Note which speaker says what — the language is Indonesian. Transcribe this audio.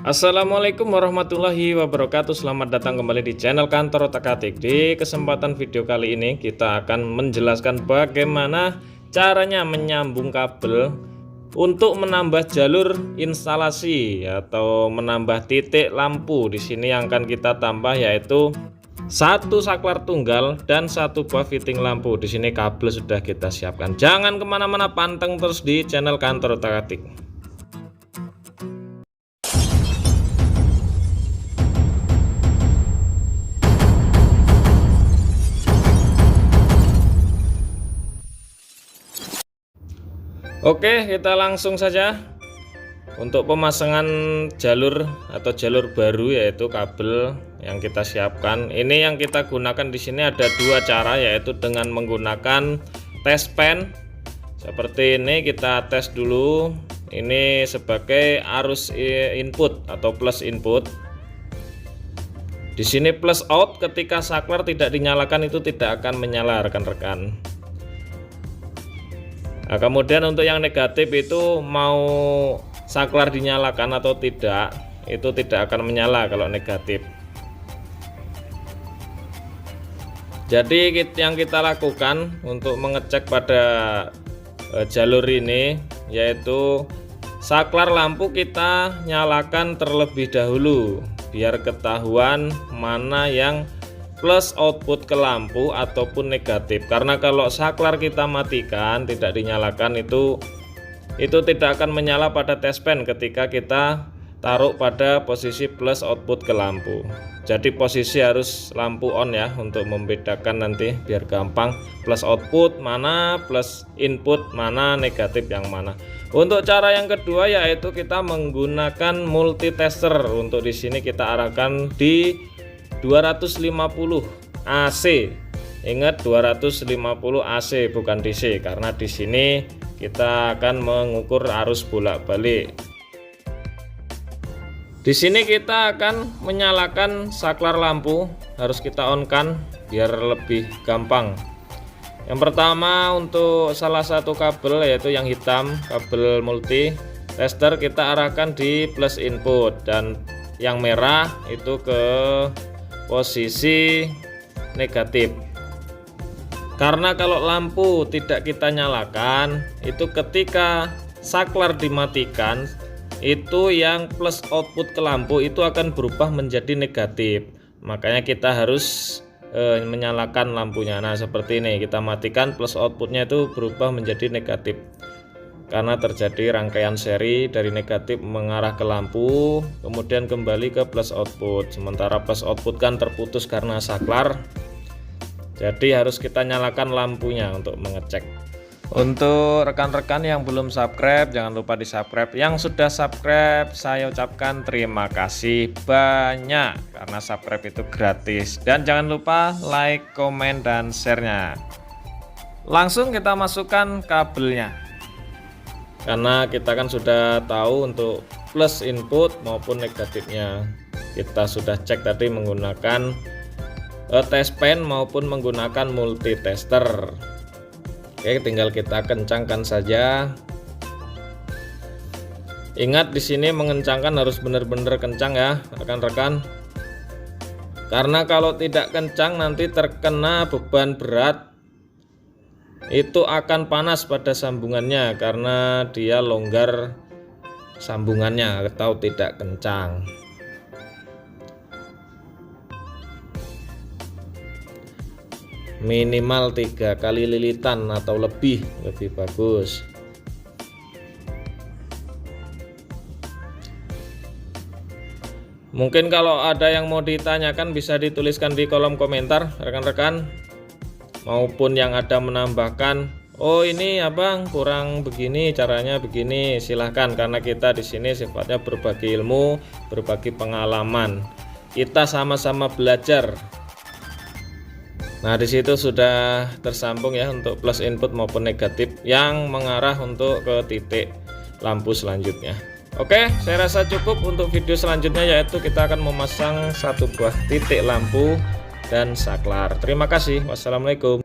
Speaker 1: Assalamualaikum warahmatullahi wabarakatuh. Selamat datang kembali di channel Kantor Otak-Atik. Di kesempatan video kali ini kita akan menjelaskan bagaimana caranya menyambung kabel untuk menambah jalur instalasi atau menambah titik lampu. Di sini yang akan kita tambah yaitu satu saklar tunggal dan satu buah fitting lampu. Di sini kabel sudah kita siapkan. Jangan kemana-mana, panteng terus di channel Kantor Otak-Atik. Oke, kita langsung saja untuk pemasangan jalur atau jalur baru, yaitu kabel yang kita siapkan. Ini yang kita gunakan di sini ada dua cara, yaitu dengan menggunakan test pen seperti ini. Kita tes dulu. Ini sebagai arus input atau plus input. Di sini plus out, ketika saklar tidak dinyalakan itu tidak akan menyala, rekan-rekan. Nah, kemudian untuk yang negatif itu mau saklar dinyalakan atau tidak, itu tidak akan menyala kalau negatif. Jadi yang kita lakukan untuk mengecek pada jalur ini yaitu saklar lampu kita nyalakan terlebih dahulu biar ketahuan mana yang plus output ke lampu ataupun negatif. Karena kalau saklar kita matikan tidak dinyalakan itu tidak akan menyala pada test pen ketika kita taruh pada posisi plus output ke lampu. Jadi posisi harus lampu on ya, untuk membedakan nanti biar gampang plus output mana, plus input mana, negatif yang mana. Untuk cara yang kedua yaitu kita menggunakan multitester. Untuk di sini kita arahkan di 250 AC. Ingat 250 AC bukan DC, karena di sini kita akan mengukur arus bolak-balik. Di sini kita akan menyalakan saklar lampu, harus kita on kan biar lebih gampang. Yang pertama untuk salah satu kabel yaitu yang hitam, kabel multi tester, kita arahkan di plus input, dan yang merah itu ke posisi negatif. Karena kalau lampu tidak kita nyalakan, itu ketika saklar dimatikan, itu yang plus output ke lampu itu akan berubah menjadi negatif. Makanya kita harus menyalakan lampunya. Nah seperti ini, kita matikan, plus outputnya itu berubah menjadi negatif karena terjadi rangkaian seri dari negatif mengarah ke lampu kemudian kembali ke plus output. Sementara plus output kan terputus karena saklar, jadi harus kita nyalakan lampunya untuk mengecek. Untuk rekan-rekan yang belum subscribe, jangan lupa di subscribe. Yang sudah subscribe, saya ucapkan terima kasih banyak, karena subscribe itu gratis. Dan jangan lupa like, komen, dan share-nya. Langsung kita masukkan kabelnya, karena kita kan sudah tahu untuk plus input maupun negatifnya. Kita sudah cek tadi menggunakan test pen maupun menggunakan multitester. Oke, tinggal kita kencangkan saja. Ingat di sini mengencangkan harus benar-benar kencang ya rekan-rekan. Karena kalau tidak kencang nanti terkena beban berat, itu akan panas pada sambungannya karena dia longgar sambungannya atau tidak kencang. Minimal 3 kali lilitan atau lebih bagus. Mungkin kalau ada yang mau ditanyakan bisa dituliskan di kolom komentar rekan-rekan, maupun yang ada menambahkan, oh ini abang kurang begini, caranya begini, silahkan. Karena kita di sini sifatnya berbagi ilmu, berbagi pengalaman, kita sama-sama belajar. Nah di situ sudah tersambung ya untuk plus input maupun negatif yang mengarah untuk ke titik lampu selanjutnya. Oke, saya rasa cukup untuk video selanjutnya, yaitu kita akan memasang satu buah titik lampu dan saklar. Terima kasih. Wassalamualaikum.